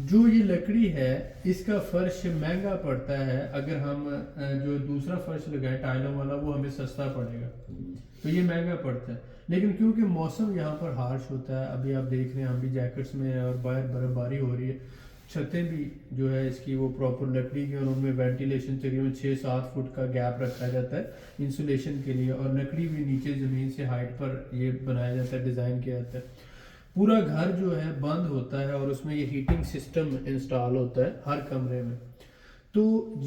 جو یہ لکڑی ہے اس کا فرش مہنگا پڑتا ہے، اگر ہم جو دوسرا فرش لگائیں ٹائلوں والا وہ ہمیں سستا پڑے گا، تو یہ مہنگا پڑتا ہے. لیکن کیونکہ موسم یہاں پر ہارش ہوتا ہے، ابھی آپ دیکھ رہے ہیں ہم بھی جیکٹس میں ہیں اور باہر برف باری ہو رہی ہے، چھتیں بھی جو ہے اس کی وہ پراپر لکڑی کی اور ان میں وینٹیلیشن تقریباً 6-7 فٹ کا گیپ رکھا جاتا ہے انسولیشن کے لیے، اور لکڑی بھی نیچے زمین سے ہائٹ پر یہ بنایا جاتا ہے، ڈیزائن کیا جاتا ہے. پورا گھر جو ہے بند ہوتا ہے اور اس میں یہ ہیٹنگ سسٹم انسٹال ہوتا ہے ہر کمرے میں. تو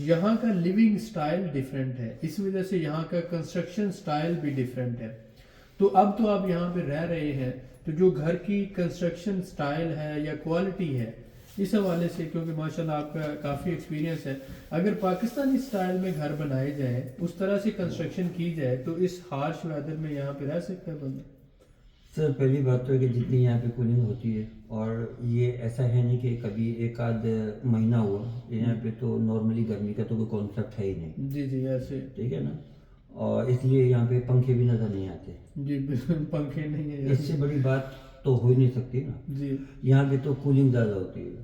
یہاں کا لیونگ سٹائل ڈیفرنٹ ہے، اس وجہ سے یہاں کا کنسٹرکشن سٹائل بھی ڈیفرنٹ ہے. تو اب تو آپ یہاں پہ رہ رہے ہیں، تو جو گھر کی کنسٹرکشن سٹائل ہے یا کوالٹی ہے اس حوالے سے، کیونکہ ماشاءاللہ آپ کا کافی ایکسپیرینس ہے، اگر پاکستانی سٹائل میں گھر بنائے جائیں، اس طرح سے کنسٹرکشن کی جائے، تو اس ہارش ویدر میں یہاں پہ رہ سکتا ہے بندہ؟ سر پہلی بات تو ہے کہ جتنی یہاں پہ کولنگ ہوتی ہے، اور یہ ایسا ہے نہیں کہ کبھی ایک آدھ مہینہ ہوا، یہاں پہ تو نارملی گرمی کا تو کوئی کانسیپٹ ہے ہی نہیں. جی جی ایسے ٹھیک ہے نا، اور اس لیے یہاں پہ پنکھے بھی نظر نہیں آتے. جی بالکل پنکھے نہیں ہیں اس سے بڑی بات تو ہو ہی نہیں سکتی نا. جی یہاں پہ تو کولنگ زیادہ ہوتی ہے.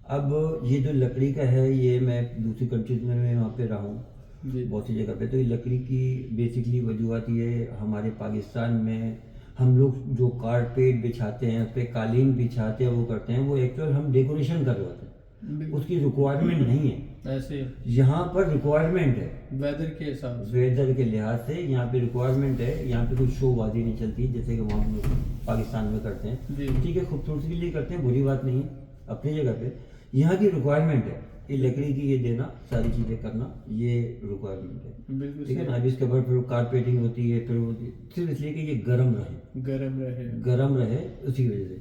اب یہ جو لکڑی کا ہے، یہ میں دوسری کنٹریز میں وہاں پہ رہا ہوں جی بہت سی جگہ پہ، تو یہ لکڑی کی بیسکلی وجوہات یہ ہے، ہمارے پاکستان میں ہم لوگ جو کارپیٹ بچھاتے ہیں، اس پہ قالین بچھاتے ہیں، وہ کرتے ہیں، وہ ایکچوئل ہم ڈیکوریشن کر رہے ہوتے ہیں، اس کی ریکوائرمنٹ نہیں ہے. ایسے یہاں پر ریکوائرمنٹ ہے، ویدر کے حساب سے. ویدر کے لحاظ سے یہاں پہ ریکوائرمنٹ ہے. یہاں پہ کوئی شو بازی نہیں چلتی جیسے کہ وہاں ہم لوگ پاکستان میں کرتے ہیں. جی ٹھیک ہے، خوبصورتی کے لیے کرتے ہیں، بری بات نہیں ہے اپنی جگہ پہ. یہاں کی ریکوائرمنٹ ہے یہ لکڑی کی، یہ دینا، ساری چیزیں کرنا، یہ ریکوائرمنٹ ہے. بالکل ٹھیک ہے نا. اب اس کے بعد پھر کارپیٹنگ ہوتی ہے، پھر صرف اس لیے کہ یہ گرم رہے، گرم رہے، اسی وجہ سے.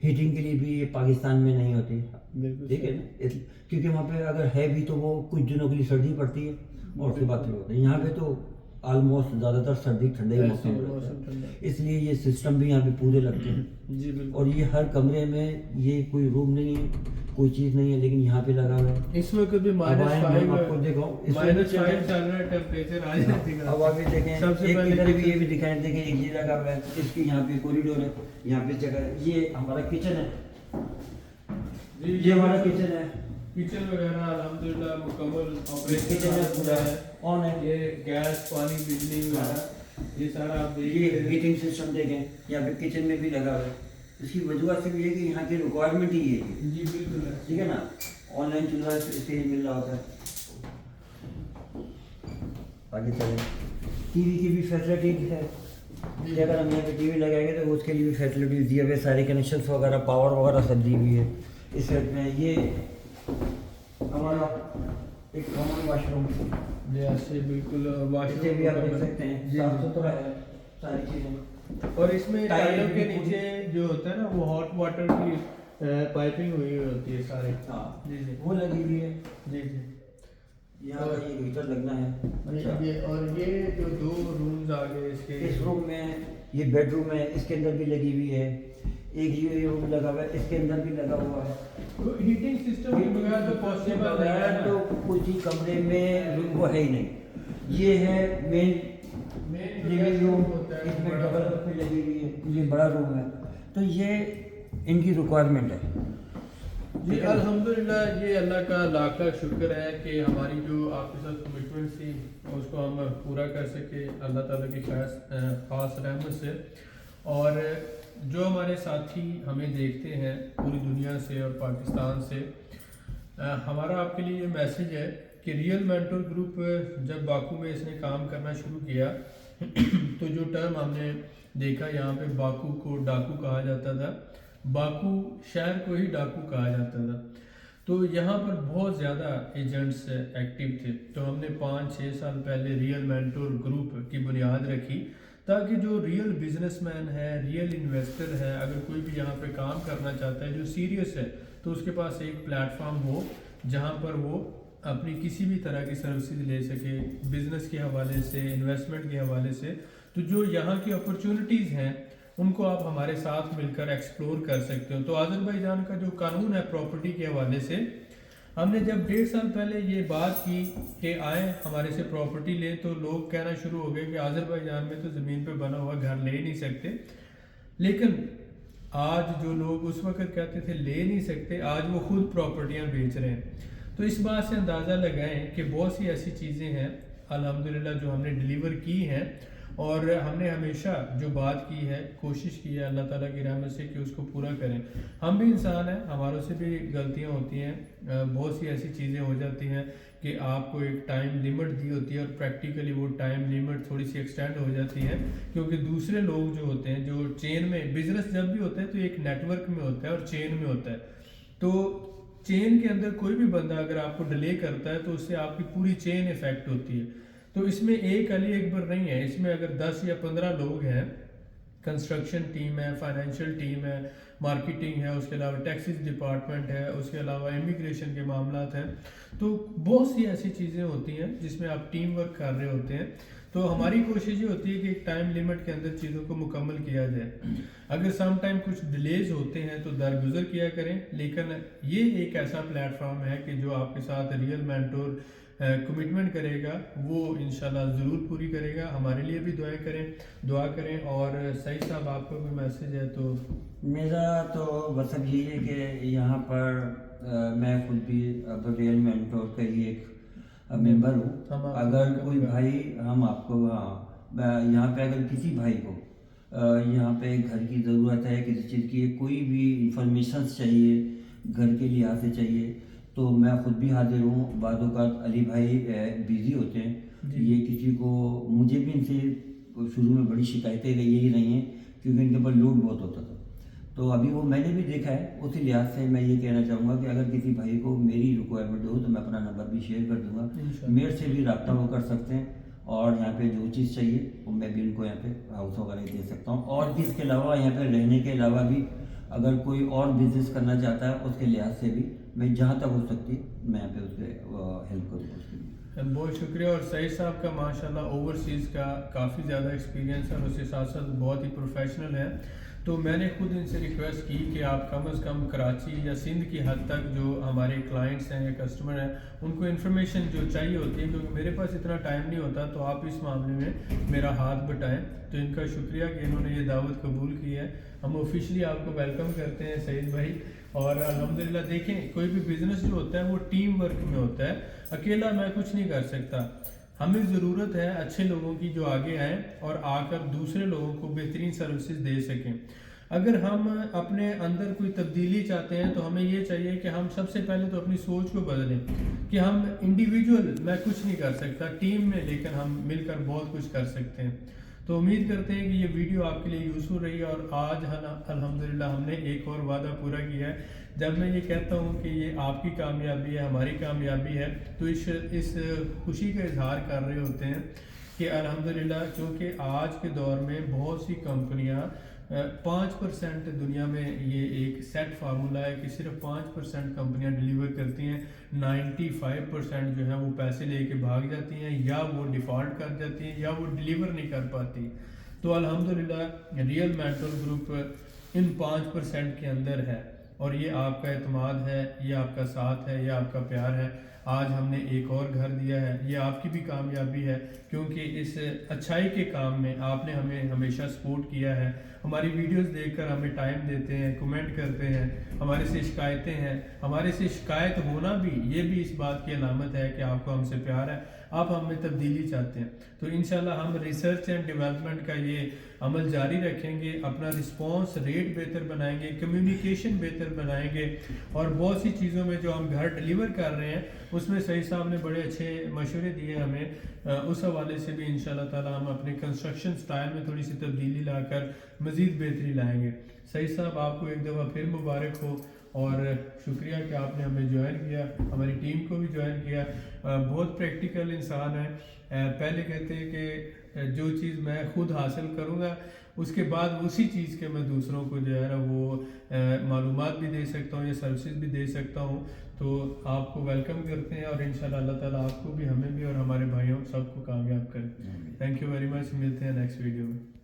ہیٹنگ کے لیے بھی یہ پاکستان میں نہیں ہوتی. بالکل ٹھیک ہے نا، کیونکہ وہاں پہ اگر ہے بھی تو وہ کچھ دنوں کے لیے سردی پڑتی ہے اور اس کے بعد پھر ہوتا ہے. یہاں پہ تو آلموسٹ زیادہ تر سردی ٹھنڈا ہی موسم رہتا ہے، اس لیے یہ سسٹم بھی یہاں پہ پورے لگتے ہیں. جی بالکل. اور یہ ہر کمرے میں، یہ کوئی روم نہیں ہے، کوئی چیز نہیں ہے، لیکن یہاں پہ لگا ہوا ہے. اس وقت بھی آپ کو دیکھو، -5 چل رہا ہے ٹیمپریچر آ جاتی ہے. اب آگے دیکھیں، ایک ادھر بھی یہ بھی دکھائیں، دیکھیں ایک یہ لگا ہوا ہے، اس کی یہاں پہ کوریڈور ہے، یہاں پہ جگہ ہے. یہ ہمارا کچن ہے، یہ ہمارا کچن ہے. کچن وغیرہ الحمدللہ مکمل کچن ہے، پورا آن ہے. یہ گیس، پانی، بجلی وغیرہ یہ سارا آپ یہ ہیٹنگ سسٹم دیکھیں، یہاں پہ کچن میں بھی لگا ہوا ہے. اس کی وجوہات سے بھی یہ کہ یہاں کی ریکوائرمنٹ ہی یہ ہے. جی بالکل ہے. ٹھیک ہے نا. آن لائن چل رہا ہے، اس سے ہی مل رہا ہوتا ہے. آگے چلیں. ٹی وی کی بھی فیسلٹی ہے کہ اگر ہم یہاں پہ ٹی وی لگائیں گے تو اس کے لیے بھی فیسلٹیز دی ہوئی ہے، سارے کنیکشنس وغیرہ، پاور وغیرہ سب دی ہوئی ہے. اس سائڈ میں یہ ہمارا ایک کامن واش روم، جیسے بالکل واش اسے بھی آپ دیکھ سکتے ہیں، جی صاف ستھرا ہے ساری چیزیں. اور اس میں ٹائلوں کے نیچے جو ہوتا ہے نا وہ ہاٹ واٹر کی پائپنگ ہوئی ہوتی ہے سارے. ہاں جی جی وہ لگی ہوئی ہے. جی جی. یہاں کا یہ ہیٹر لگنا ہے. اور یہ جو 2 رومز آگے اس کے، اس روم میں یہ بیڈ روم ہے، اس کے اندر بھی لگی ہوئی ہے. ایک یہ روم لگا ہوا ہے، اس کے اندر بھی لگا ہوا ہے. ہیٹنگ سسٹم کے بغیر تو پاسبل نہیں ہے تو کچھ ہی کمرے میں وہ ہے ہی نہیں. یہ ہے مین لیونگ روم، اس میں ڈبل پہ لگی ہوئی ہے. یہ بڑا روم ہے. تو یہ ان کی ریکوائرمنٹ ہے. جی الحمدللہ، یہ اللہ کا لاکھ لاکھ شکر ہے کہ ہماری جو آپ کے ساتھ کمٹمنٹ تھی اس کو ہم پورا کر سکے اللہ تعالیٰ کی خاص رحمت سے. اور جو ہمارے ساتھی ہمیں دیکھتے ہیں پوری دنیا سے اور پاکستان سے، ہمارا آپ کے لیے یہ میسیج ہے کہ ریئل مینٹور گروپ جب باکو میں اس نے کام کرنا شروع کیا تو جو ٹرم ہم نے دیکھا یہاں پہ باکو کو ڈاکو کہا جاتا تھا، باکو شہر کو ہی ڈاکو کہا جاتا تھا. تو یہاں پر بہت زیادہ ایجنٹس ایکٹیو تھے. تو ہم نے 5-6 سال پہلے ریئل مینٹور گروپ کی بنیاد رکھی تاکہ جو ریئل بزنس مین ہے، ریئل انویسٹر ہے، اگر کوئی بھی یہاں پہ کام کرنا چاہتا ہے جو سیریس ہے، تو اس کے پاس ایک پلیٹ فارم ہو جہاں پر وہ اپنی کسی بھی طرح کی سروسز لے سکے، بزنس کے حوالے سے، انویسٹمنٹ کے حوالے سے. تو جو یہاں کی اپرچونٹیز ہیں ان کو آپ ہمارے ساتھ مل کر ایکسپلور کر سکتے ہو. تو آذربائیجان کا جو قانون ہے پراپرٹی کے حوالے سے، ہم نے جب 1.5 سال پہلے یہ بات کی کہ آئیں ہمارے سے پراپرٹی لیں، تو لوگ کہنا شروع ہو گئے کہ آذربائیجان میں تو زمین پہ بنا ہوا گھر لے ہی نہیں سکتے. لیکن آج جو لوگ اس وقت کہتے تھے لے نہیں سکتے، آج وہ خود پراپرٹیاں بیچ رہے ہیں. تو اس بات سے اندازہ لگائیں کہ بہت سی ایسی چیزیں ہیں الحمدللہ جو ہم نے ڈیلیور کی ہیں، اور ہم نے ہمیشہ جو بات کی ہے کوشش کی ہے اللہ تعالیٰ کی رحمت سے کہ اس کو پورا کریں. ہم بھی انسان ہیں، ہماروں سے بھی غلطیاں ہوتی ہیں، بہت سی ایسی چیزیں ہو جاتی ہیں کہ آپ کو ایک ٹائم لیمٹ دی ہوتی ہے اور پریکٹیکلی وہ ٹائم لیمٹ تھوڑی سی ایکسٹینڈ ہو جاتی ہے، کیونکہ دوسرے لوگ جو ہوتے ہیں جو چین میں، بزنس جب بھی ہوتا ہے تو ایک نیٹ ورک میں ہوتا ہے اور چین میں ہوتا ہے. تو چین کے اندر کوئی بھی بندہ اگر آپ کو ڈیلے کرتا ہے تو اس سے آپ کی پوری چین افیکٹ ہوتی ہے. تو اس میں ایک علی اکبر نہیں ہے، اس میں اگر 10 یا 15 لوگ ہیں، کنسٹرکشن ٹیم ہے، فائنینشیل ٹیم ہے، مارکیٹنگ ہے، اس کے علاوہ ٹیکسز ڈپارٹمنٹ ہے، اس کے علاوہ امیگریشن کے معاملات ہیں، تو بہت سی ایسی چیزیں ہوتی ہیں جس میں آپ ٹیم ورک کر رہے ہوتے ہیں. تو ہماری کوشش یہ ہوتی ہے کہ ایک ٹائم لیمٹ کے اندر چیزوں کو مکمل کیا جائے. اگر سم ٹائم کچھ ڈیلیز ہوتے ہیں تو درگزر کیا کریں، لیکن یہ ایک ایسا پلیٹ فارم ہے کہ جو آپ کے ساتھ ریئل مینٹور کمٹمنٹ کرے گا وہ انشاءاللہ ضرور پوری کرے گا. ہمارے لیے بھی دعا کریں. اور سعید صاحب آپ کا کوئی میسج ہے تو؟ میرا تو بس اب یہی ہے کہ یہاں پر میں خود بھی اب ریئل مینٹور کا ہی ایک ممبر ہوں. اگر کوئی بھائی ہم آپ کو یہاں پہ اگر کسی بھائی کو یہاں پہ گھر کی ضرورت ہے، کسی چیز کی کوئی بھی انفارمیشنس چاہیے، گھر کے لحاظ سے چاہیے، تو میں خود بھی حاضر ہوں. بعض اوقات علی بھائی بیزی ہوتے ہیں، یہ کسی کو، مجھے بھی ان سے شروع میں بڑی شکایتیں یہی رہی ہیں کیونکہ ان کے اوپر لوڈ بہت ہوتا تھا. تو ابھی وہ میں نے بھی دیکھا ہے. اسی لحاظ سے میں یہ کہنا چاہوں گا کہ اگر کسی بھائی کو میری ریکوائرمنٹ ہو تو میں اپنا نمبر بھی شیئر کر دوں گا، میرے سے بھی رابطہ وہ کر سکتے ہیں. اور یہاں پہ جو چیز چاہیے وہ میں بھی ان کو یہاں پہ ہاؤس وغیرہ دے سکتا ہوں. اور اس کے علاوہ یہاں پہ رہنے کے علاوہ بھی اگر کوئی اور بزنس کرنا چاہتا ہے اس کے لحاظ سے بھی میں جہاں تک ہو سکتی میں یہاں پہ اس کے ہیلپ کروں اس کے لیے. بہت شکریہ. اور سعید صاحب کا ماشاءاللہ اوورسیز کا کافی زیادہ ایکسپیرینس ہے اور اس کے ساتھ ساتھ بہت ہی پروفیشنل ہے. تو میں نے خود ان سے ریکویسٹ کی کہ آپ کم از کم کراچی یا سندھ کی حد تک جو ہمارے کلائنٹس ہیں یا کسٹمر ہیں ان کو انفارمیشن جو چاہیے ہوتی ہے، کیونکہ میرے پاس اتنا ٹائم نہیں ہوتا، تو آپ اس معاملے میں میرا ہاتھ بٹائیں. تو ان کا شکریہ کہ انہوں نے یہ دعوت قبول کی ہے. ہم آفیشلی آپ کو ویلکم کرتے ہیں سعید بھائی. اور الحمدللہ دیکھیں کوئی بھی بزنس جو ہوتا ہے وہ ٹیم ورک میں ہوتا ہے، اکیلا میں کچھ نہیں کر سکتا. ہمیں ضرورت ہے اچھے لوگوں کی جو آگے آئیں اور آ کر دوسرے لوگوں کو بہترین سروسز دے سکیں. اگر ہم اپنے اندر کوئی تبدیلی چاہتے ہیں تو ہمیں یہ چاہیے کہ ہم سب سے پہلے تو اپنی سوچ کو بدلیں کہ ہم انڈیویجول میں کچھ نہیں کر سکتا، ٹیم میں لیکن ہم مل کر بہت کچھ کر سکتے ہیں. تو امید کرتے ہیں کہ یہ ویڈیو آپ کے لیے یوزفل رہی. اور آج الحمدللہ ہم نے ایک اور وعدہ پورا کیا ہے. جب میں یہ کہتا ہوں کہ یہ آپ کی کامیابی ہے، ہماری کامیابی ہے، تو اس خوشی کا اظہار کر رہے ہوتے ہیں کہ الحمدللہ، کیونکہ آج کے دور میں بہت سی کمپنیاں 5% دنیا میں یہ ایک سیٹ فارمولا ہے کہ صرف 5% کمپنیاں ڈیلیور کرتی ہیں، 95% جو ہے وہ پیسے لے کے بھاگ جاتی ہیں یا وہ ڈیفالٹ کر جاتی ہیں یا وہ ڈیلیور نہیں کر پاتی. تو الحمدللہ ریئل مینٹور گروپ ان 5% کے اندر ہے، اور یہ آپ کا اعتماد ہے، یہ آپ کا ساتھ ہے، یہ آپ کا پیار ہے. آج ہم نے ایک اور گھر دیا ہے، یہ آپ کی بھی کامیابی ہے، کیونکہ اس اچھائی کے کام میں آپ نے ہمیں ہمیشہ سپورٹ کیا ہے. ہماری ویڈیوز دیکھ کر ہمیں ٹائم دیتے ہیں، کمنٹ کرتے ہیں، ہمارے سے شکایتیں ہیں. ہمارے سے شکایت ہونا بھی یہ بھی اس بات کی علامت ہے کہ آپ کو ہم سے پیار ہے، آپ ہم میں تبدیلی چاہتے ہیں. تو انشاءاللہ ہم ریسرچ اینڈ ڈیولپمنٹ کا یہ عمل جاری رکھیں گے، اپنا رسپانس ریٹ بہتر بنائیں گے، کمیونیکیشن بہتر بنائیں گے. اور بہت سی چیزوں میں جو ہم گھر ڈیلیور کر رہے ہیں اس میں سعید صاحب نے بڑے اچھے مشورے دیے ہمیں. اس حوالے سے بھی انشاءاللہ تعالی ہم اپنے کنسٹرکشن سٹائل میں تھوڑی سی تبدیلی لا کر مزید بہتری لائیں گے. سعید صاحب آپ کو ایک دفعہ پھر مبارک ہو، اور شکریہ کہ آپ نے ہمیں جوائن کیا، ہماری ٹیم کو بھی جوائن کیا. بہت پریکٹیکل انسان ہے. پہلے کہتے ہیں کہ جو چیز میں خود حاصل کروں گا اس کے بعد اسی چیز کے میں دوسروں کو جو ہے نا وہ معلومات بھی دے سکتا ہوں یا سروسز بھی دے سکتا ہوں. تو آپ کو ویلکم کرتے ہیں اور انشاءاللہ اللہ تعالیٰ آپ کو بھی، ہمیں بھی اور ہمارے بھائیوں سب کو کامیاب کرے. Thank you very much. ملتے ہیں نیکسٹ ویڈیو میں.